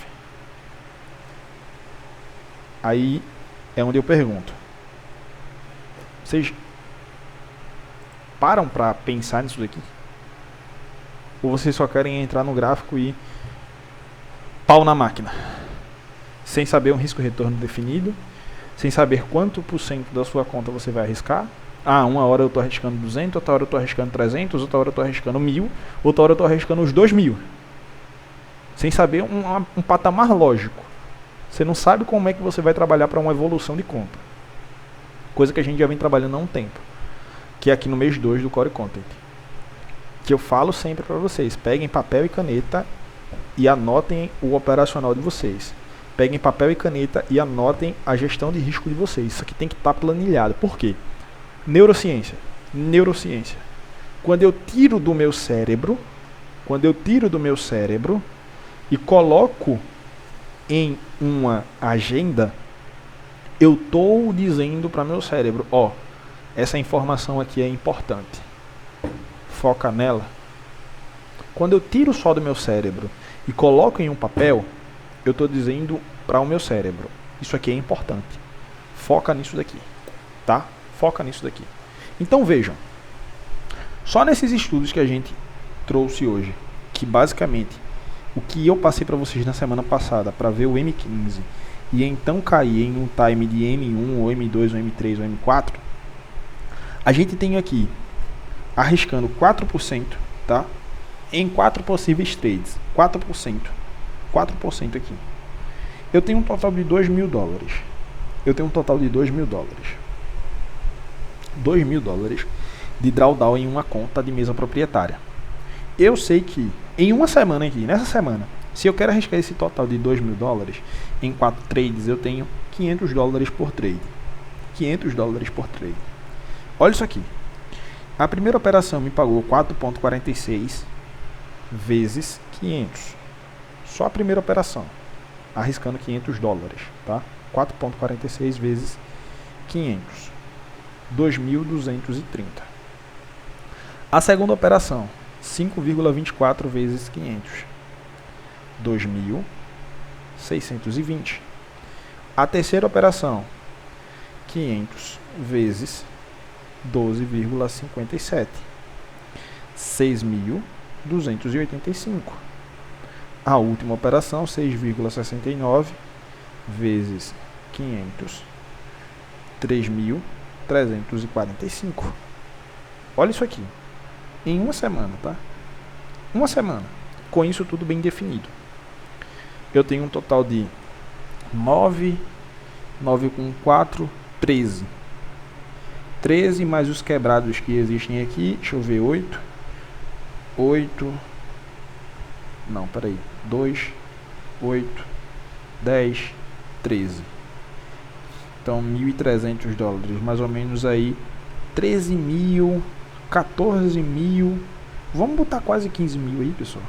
S1: Aí é onde eu pergunto. Vocês param para pensar nisso daqui? Ou vocês só querem entrar no gráfico e pau na máquina? Sem saber um risco-retorno definido? Sem saber quanto por cento da sua conta você vai arriscar? Ah, uma hora eu estou arriscando 200, outra hora eu estou arriscando 300, outra hora eu estou arriscando 1000, outra hora eu estou arriscando os 2000. Sem saber um patamar lógico. Você não sabe como é que você vai trabalhar para uma evolução de conta. Coisa que a gente já vem trabalhando há um tempo, que é aqui no mês 2 do Core Content, que eu falo sempre para vocês: peguem papel e caneta e anotem o operacional de vocês. Peguem papel e caneta e anotem a gestão de risco de vocês. Isso aqui tem que estar planilhado. Por quê? Neurociência. Quando eu tiro do meu cérebro, e coloco em uma agenda, eu estou dizendo para meu cérebro: ó, essa informação aqui é importante, foca nela. Quando eu tiro só do meu cérebro e coloco em um papel, eu estou dizendo para o meu cérebro: isso aqui é importante, foca nisso daqui, tá? Foca nisso daqui. Então vejam, só nesses estudos que a gente trouxe hoje, que basicamente o que eu passei para vocês na semana passada para ver o M15 e então cair em um time de M1 ou M2 ou M3 ou M4, a gente tem aqui arriscando 4%, tá? Em 4 possíveis trades, 4% aqui. Eu tenho um total de $2.000. $2.000 de drawdown em uma conta de mesa proprietária. Eu sei que em uma semana aqui, nessa semana, se eu quero arriscar esse total de $2.000 em 4 trades, eu tenho $500 por trade. Olha isso aqui. A primeira operação me pagou 4,46 vezes 500. Só a primeira operação, arriscando $500, tá? 4,46 vezes 500, 2.230. A segunda operação, 5,24 vezes 500, 2.620. A terceira operação, 500 vezes 12,57, 6.285. A última operação, 6,69 vezes 500, 3.345. Olha isso aqui. Em uma semana, tá? Uma semana. Com isso tudo bem definido. Eu tenho um total de 9 com 4, 13. 13 mais os quebrados que existem aqui. Deixa eu ver, 8. Não, peraí. 2, 8, 10, 13. Então, $1.300, mais ou menos aí. 13.000, 14.000. Vamos botar quase 15.000 aí, pessoal.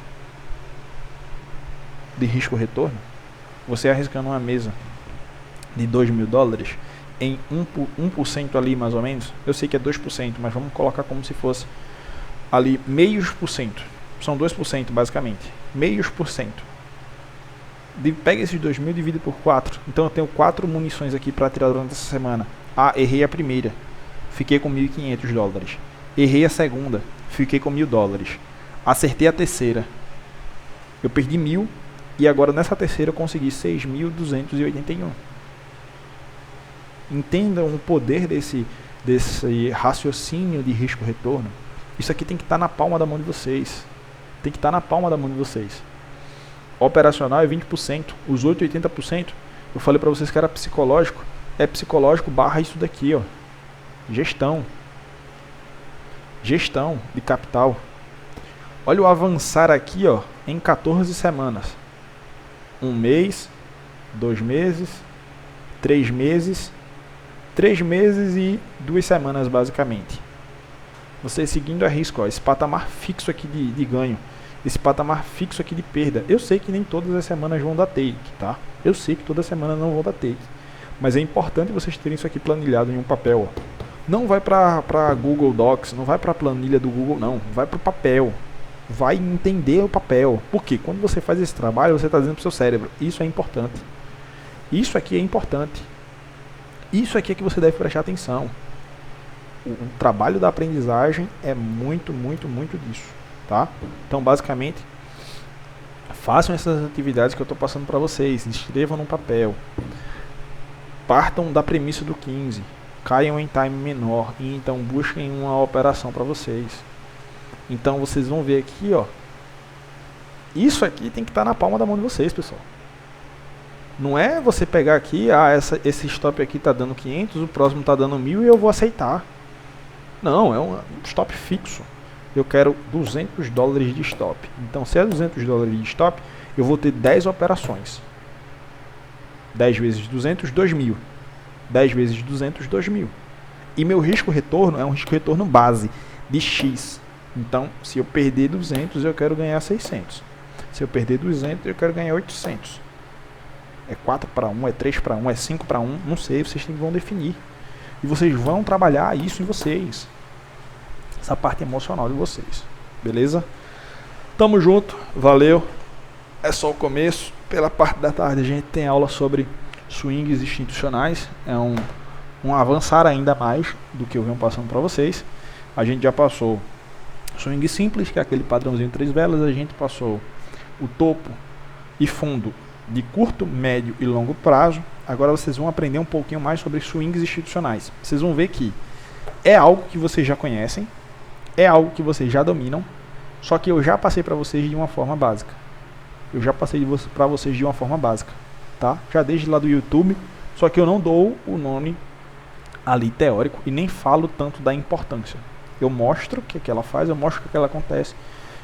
S1: De risco retorno. Você arriscando uma mesa de $2.000 em 1% ali, mais ou menos. Eu sei que é 2%, mas vamos colocar como se fosse ali meios por cento. São 2% basicamente. Meios por cento. Pega esses 2.000 e divide por 4. Então eu tenho 4 munições aqui para tirar durante essa semana. Ah, errei a primeira. Fiquei com $1.500. Errei a segunda. Fiquei com $1.000. Acertei a terceira. Eu perdi 1.000. E agora nessa terceira eu consegui 6.281. Entendam o poder desse raciocínio de risco-retorno. Isso aqui tem que estar na palma da mão de vocês. Operacional é 20%. Os 80%, eu falei para vocês que era psicológico. É psicológico barra isso daqui, ó. Gestão de capital. Olha o avançar aqui, ó, em 14 semanas. 1 mês, 2 meses, 3 meses, 3 meses e 2 semanas basicamente. Você seguindo a risco, ó, esse patamar fixo aqui de ganho, esse patamar fixo aqui de perda. Eu sei que nem todas as semanas vão dar take, tá? Eu sei que toda semana não vão dar take. Mas é importante vocês terem isso aqui planilhado em um papel, ó. Não vai para Google Docs, não vai para a planilha do Google, não. Vai para o papel. Vai entender o papel. Porque quando você faz esse trabalho, você está dizendo para o seu cérebro: isso é importante. Isso aqui é importante. Isso aqui é que você deve prestar atenção. O trabalho da aprendizagem é muito disso, tá? Então, basicamente, façam essas atividades que eu estou passando para vocês. Escrevam no papel. Partam da premissa do 15. Caiam em time menor e então busquem uma operação para vocês. Então vocês vão ver aqui, ó. Isso aqui tem que estar na palma da mão de vocês, pessoal. Não é você pegar aqui, esse stop aqui tá dando 500, o próximo tá dando 1000 e eu vou aceitar. Não, é um stop fixo. Eu quero 200 dólares de stop. Então, se é 200 dólares de stop, eu vou ter 10 operações. 10 vezes 200, 2.000. 10 vezes 200, 2.000. E meu risco retorno é um risco retorno base de X. Então, se eu perder 200, eu quero ganhar 600. Se eu perder 200, eu quero ganhar 800. É 4 para 1, é 3 para 1, é 5 para 1, não sei, vocês vão definir. E vocês vão trabalhar isso em vocês. Essa parte emocional de vocês. Beleza? Tamo junto, valeu. É só o começo. Pela parte da tarde a gente tem aula sobre swings institucionais. É um avançar ainda mais do que eu venho passando para vocês. A gente já passou swing simples, que é aquele padrãozinho 3 velas. A gente passou o topo e fundo de curto, médio e longo prazo. Agora vocês vão aprender um pouquinho mais sobre swings institucionais. Vocês vão ver que é algo que vocês já conhecem, é algo que vocês já dominam, só que eu já passei para vocês de uma forma básica. Eu já passei para vocês de uma forma básica, tá? Já desde lá do YouTube, só que eu não dou o nome ali teórico e nem falo tanto da importância. Eu mostro o que ela faz, eu mostro o que ela acontece,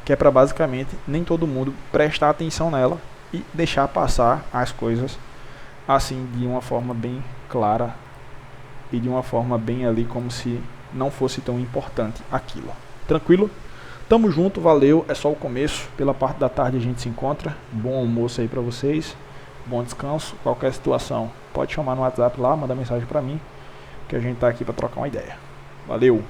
S1: que é para basicamente nem todo mundo prestar atenção nela e deixar passar as coisas assim de uma forma bem clara e de uma forma bem ali como se não fosse tão importante aquilo. Tranquilo? Tamo junto, valeu, é só o começo. Pela parte da tarde a gente se encontra. Bom almoço aí pra vocês, bom descanso. Qualquer situação pode chamar no WhatsApp lá, mandar mensagem pra mim, que a gente tá aqui pra trocar uma ideia. Valeu!